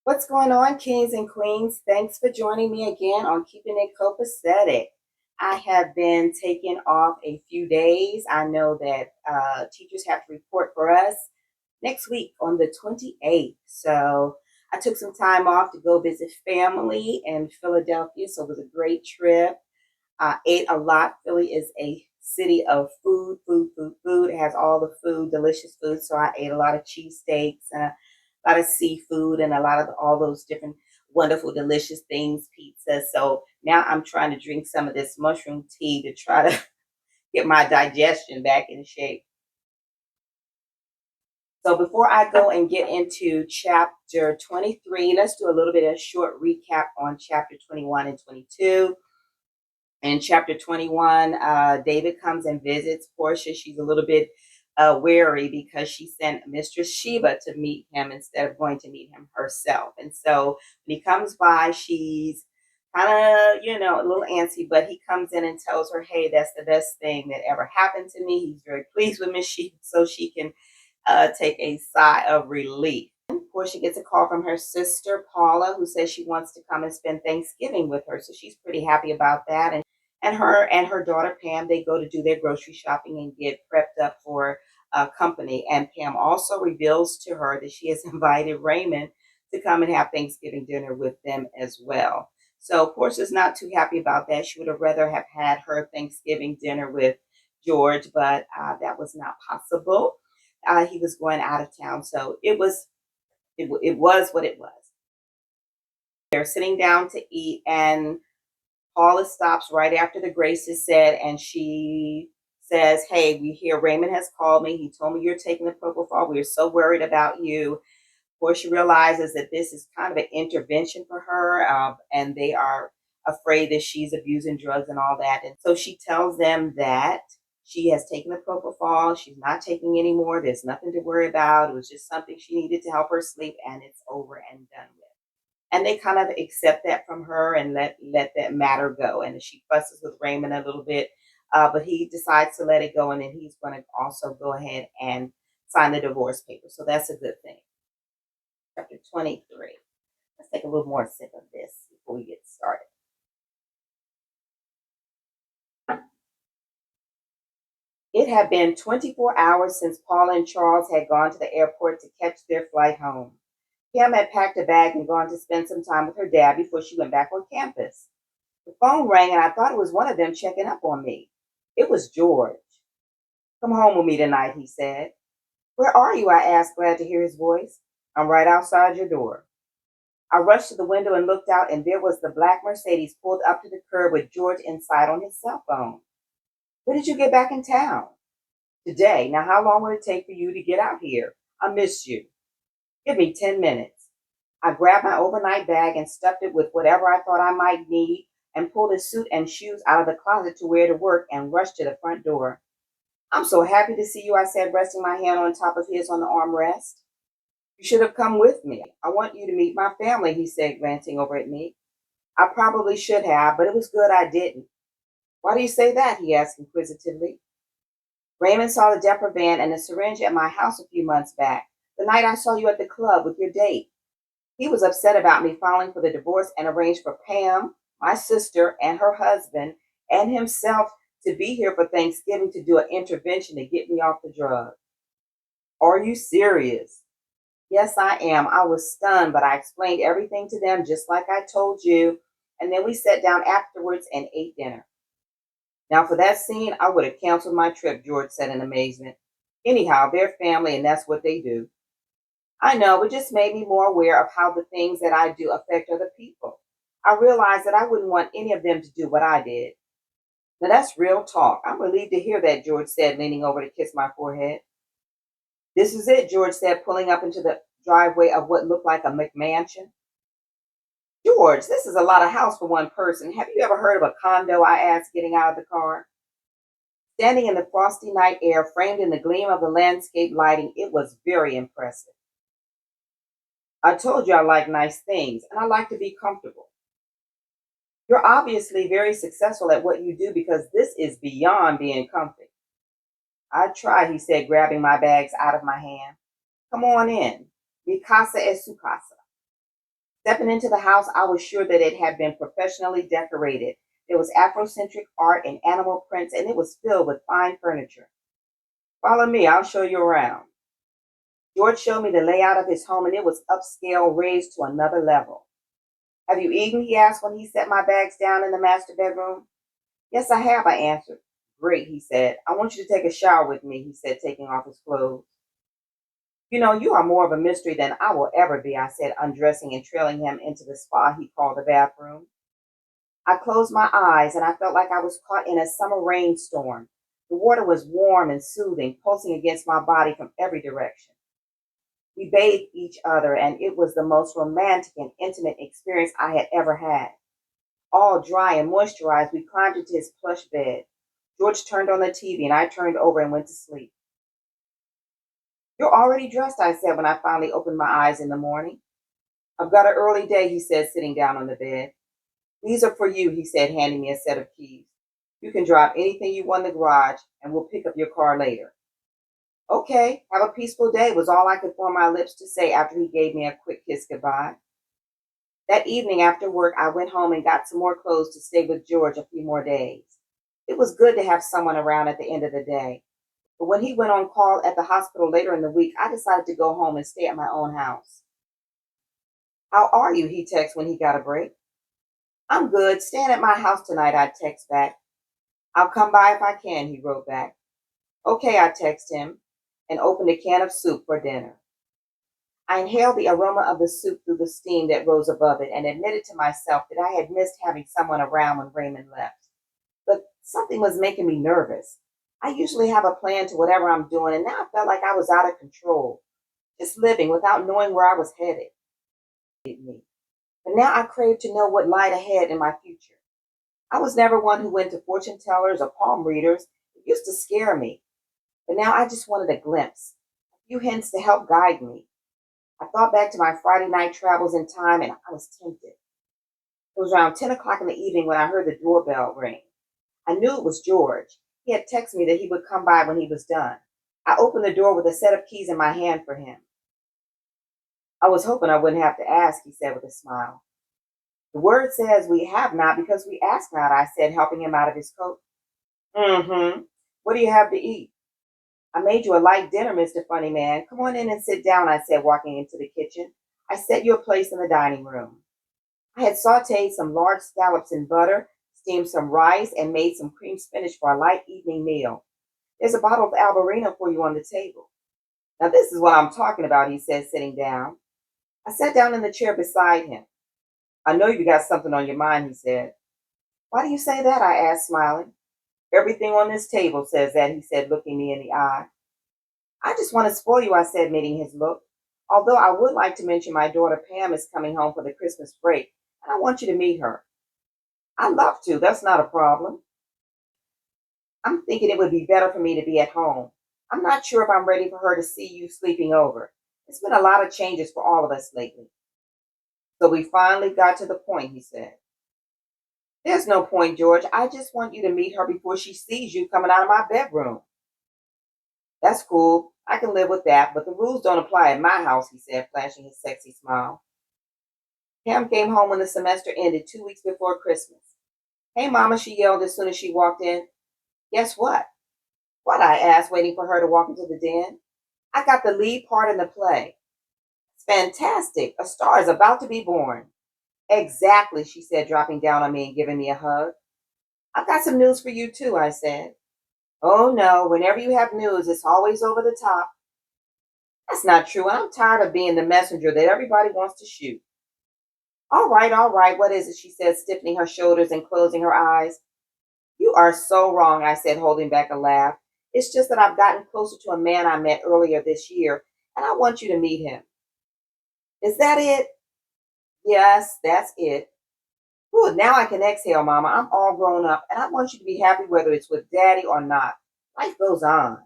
What's going on, kings and queens? Thanks for joining me again on Keeping It Copacetic. I have been taking off a few days. I know that teachers have to report for us next week on the 28th. So I took some time off to go visit family in Philadelphia. So it was a great trip. I ate a lot. Philly is a city of food, food, food, food. It has all the food, delicious food. So I ate a lot of cheesesteaks and a lot of seafood and a lot of all those different wonderful, delicious things, pizza. So now I'm trying to drink some of this mushroom tea to try to get my digestion back in shape. So before I go and get into chapter 23, let's do a little bit of short recap on chapter 21 and 22. In chapter 21, David comes and visits Portia. She's a little bit wary because she sent Mistress Sheba to meet him instead of going to meet him herself. And so when he comes by, she's kind of, a little antsy, but he comes in and tells her, hey, that's the best thing that ever happened to me. He's very pleased with Miss Sheba, so she can take a sigh of relief. Portia gets a call from her sister, Paula, who says she wants to come and spend Thanksgiving with her. So she's pretty happy about that. And her daughter, Pam, they go to do their grocery shopping and get prepped up for company. And Pam also reveals to her that she has invited Raymond to come and have Thanksgiving dinner with them as well. So Portia's not too happy about that. She would have rather have had her Thanksgiving dinner with George, but that was not possible. He was going out of town, so it was what it was. They're sitting down to eat, and Paula stops right after the grace is said, and she says, "Hey, we hear Raymond has called me. He told me you're taking the propofol. We are so worried about you." Of course, she realizes that this is kind of an intervention for her, and they are afraid that she's abusing drugs and all that. And so she tells them that she has taken the propofol. She's not taking any more. There's nothing to worry about. It was just something she needed to help her sleep, and it's over and done with. And they kind of accept that from her and let that matter go. And she fusses with Raymond a little bit, but he decides to let it go, and then he's going to also go ahead and sign the divorce papers. So that's a good thing. Chapter 23. Let's take a little more sip of this before we get started. It had been 24 hours since Paula and Charles had gone to the airport to catch their flight home. Kim had packed a bag and gone to spend some time with her dad before she went back on campus. The phone rang, and I thought it was one of them checking up on me. It was George. "Come home with me tonight," he said. "Where are you?" I asked, glad to hear his voice. "I'm right outside your door." I rushed to the window and looked out, and there was the black Mercedes pulled up to the curb with George inside on his cell phone. "When did you get back in town?" "Today. Now, how long will it take for you to get out here? I missed you." "Give me 10 minutes." I grabbed my overnight bag and stuffed it with whatever I thought I might need and pulled a suit and shoes out of the closet to wear to work and rushed to the front door. "I'm so happy to see you," I said, resting my hand on top of his on the armrest. "You should have come with me. I want you to meet my family," he said, glancing over at me. "I probably should have, but it was good I didn't." "Why do you say that?" he asked inquisitively. "Raymond saw the Depper van and the syringe at my house a few months back, the night I saw you at the club with your date. He was upset about me filing for the divorce and arranged for Pam, my sister, and her husband, and himself to be here for Thanksgiving to do an intervention to get me off the drug." "Are you serious?" "Yes, I am." I was stunned, but I explained everything to them just like I told you, and then we sat down afterwards and ate dinner. Now, for that scene, I would have canceled my trip, George said in amazement. Anyhow, they're family, and that's what they do. I know, it just made me more aware of how the things that I do affect other people. I realized that I wouldn't want any of them to do what I did. Now that's real talk. I'm relieved to hear that, George said, leaning over to kiss my forehead. "This is it," George said, pulling up into the driveway of what looked like a McMansion. "George, this is a lot of house for one person. Have you ever heard of a condo?" I asked, getting out of the car. Standing in the frosty night air, framed in the gleam of the landscape lighting, it was very impressive. "I told you I like nice things, and I like to be comfortable." "You're obviously very successful at what you do because this is beyond being comfy." "I try," he said, grabbing my bags out of my hand. "Come on in. Mi casa es su casa." Stepping into the house, I was sure that it had been professionally decorated. There was Afrocentric art and animal prints, and it was filled with fine furniture. Follow me, I'll show you around. George showed me the layout of his home, and it was upscale, raised to another level. Have you eaten? He asked when he set my bags down in the master bedroom. Yes, I have, I answered. Great, he said. I want you to take a shower with me, he said, taking off his clothes. You know, you are more of a mystery than I will ever be, I said, undressing and trailing him into the spa he called the bathroom. I closed my eyes and I felt like I was caught in a summer rainstorm. The water was warm and soothing, pulsing against my body from every direction. We bathed each other, and it was the most romantic and intimate experience I had ever had. All dry and moisturized, we climbed into his plush bed. George turned on the TV, and I turned over and went to sleep. You're already dressed, I said when I finally opened my eyes in the morning. I've got an early day, he said, sitting down on the bed. These are for you, he said, handing me a set of keys. You can drop anything you want in the garage, and we'll pick up your car later. Okay, have a peaceful day, was all I could form my lips to say after he gave me a quick kiss goodbye. That evening after work, I went home and got some more clothes to stay with George a few more days. It was good to have someone around at the end of the day. But when he went on call at the hospital later in the week, I decided to go home and stay at my own house. How are you? He texted when he got a break. I'm good. Staying at my house tonight, I text back. I'll come by if I can, he wrote back. Okay, I text him and opened a can of soup for dinner. I inhaled the aroma of the soup through the steam that rose above it and admitted to myself that I had missed having someone around when Raymond left. But something was making me nervous. I usually have a plan to whatever I'm doing, and now I felt like I was out of control, just living without knowing where I was headed. But now I craved to know what lied ahead in my future. I was never one who went to fortune tellers or palm readers. It used to scare me. But now I just wanted a glimpse, a few hints to help guide me. I thought back to my Friday night travels in time and I was tempted. It was around 10 o'clock in the evening when I heard the doorbell ring. I knew it was George. He had texted me that he would come by when he was done. I opened the door with a set of keys in my hand for him. I was hoping I wouldn't have to ask, he said with a smile. The word says we have not because we ask not, I said, helping him out of his coat. Mm-hmm. What do you have to eat? I made you a light dinner, Mr. Funny Man. Come on in and sit down, I said, walking into the kitchen. I set you a place in the dining room. I had sauteed some large scallops in butter, steamed some rice, and made some cream spinach for a light evening meal. There's a bottle of Albarino for you on the table. Now, this is what I'm talking about, he said, sitting down. I sat down in the chair beside him. I know you got something on your mind, he said. Why do you say that? I asked, smiling. Everything on this table says that, he said, looking me in the eye. I just want to spoil you, I said, meeting his look. Although I would like to mention my daughter Pam is coming home for the Christmas break, and I want you to meet her. I'd love to. That's not a problem. I'm thinking it would be better for me to be at home. I'm not sure if I'm ready for her to see you sleeping over. It's been a lot of changes for all of us lately. So we finally got to the point, he said. There's no point, George. I just want you to meet her before she sees you coming out of my bedroom. That's cool. I can live with that, but the rules don't apply at my house, he said, flashing his sexy smile. Pam came home when the semester ended 2 weeks before Christmas. Hey, Mama, she yelled as soon as she walked in. Guess what? What? I asked, waiting for her to walk into the den. I got the lead part in the play. It's fantastic. A star is about to be born. Exactly, she said, dropping down on me and giving me a hug. I've got some news for you, too, I said. Oh, no, whenever you have news, it's always over the top. That's not true, and I'm tired of being the messenger that everybody wants to shoot. All right, what is it? She said, stiffening her shoulders and closing her eyes. You are so wrong, I said, holding back a laugh. It's just that I've gotten closer to a man I met earlier this year, and I want you to meet him. Is that it? Yes, that's it. Good, now I can exhale, Mama. I'm all grown up, and I want you to be happy whether it's with Daddy or not. Life goes on.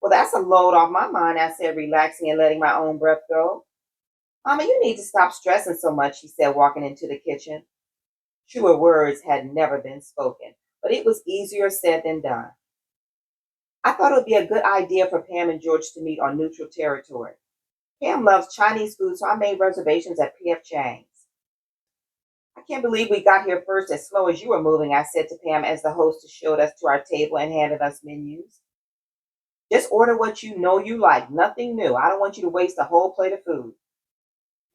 Well, that's a load off my mind, I said, relaxing and letting my own breath go. Mama, you need to stop stressing so much, she said, walking into the kitchen. Truer words had never been spoken, but it was easier said than done. I thought it would be a good idea for Pam and George to meet on neutral territory. Pam loves Chinese food, so I made reservations at P.F. Chang's. I can't believe we got here first as slow as you were moving, I said to Pam as the hostess showed us to our table and handed us menus. Just order what you know you like, nothing new. I don't want you to waste a whole plate of food.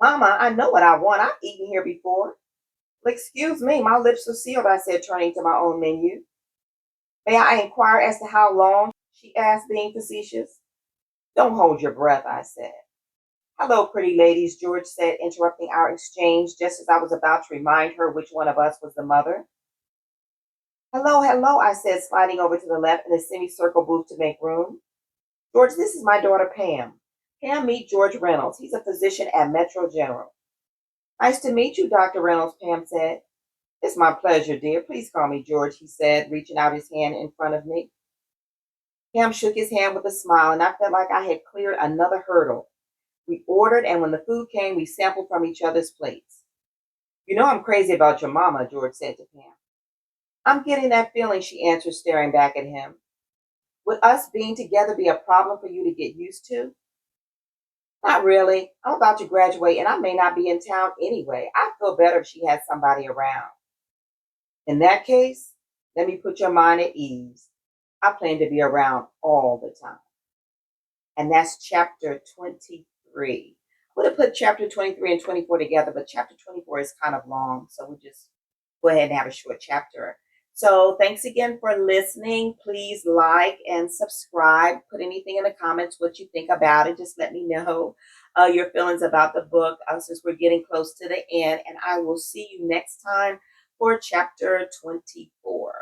Mama, I know what I want. I've eaten here before. Well, excuse me, my lips are sealed, I said, turning to my own menu. May I inquire as to how long? She asked, being facetious. Don't hold your breath, I said. Hello, pretty ladies, George said, interrupting our exchange just as I was about to remind her which one of us was the mother. Hello, hello, I said, sliding over to the left in a semicircle booth to make room. George, this is my daughter, Pam. Pam, meet George Reynolds. He's a physician at Metro General. Nice to meet you, Dr. Reynolds, Pam said. It's my pleasure, dear. Please call me George, he said, reaching out his hand in front of me. Pam shook his hand with a smile, and I felt like I had cleared another hurdle. We ordered, and when the food came, we sampled from each other's plates. You know I'm crazy about your mama, George said to Pam. I'm getting that feeling, she answered, staring back at him. Would us being together be a problem for you to get used to? Not really. I'm about to graduate, and I may not be in town anyway. I feel better if she has somebody around. In that case, let me put your mind at ease. I plan to be around all the time. And that's chapter 23. I would have put chapter 23 and 24 together, but chapter 24 is kind of long, so we'll just go ahead and have a short chapter. So thanks again for listening. Please like and subscribe. Put anything in the comments what you think about it. Just let me know your feelings about the book since we're getting close to the end. And I will see you next time for chapter 24.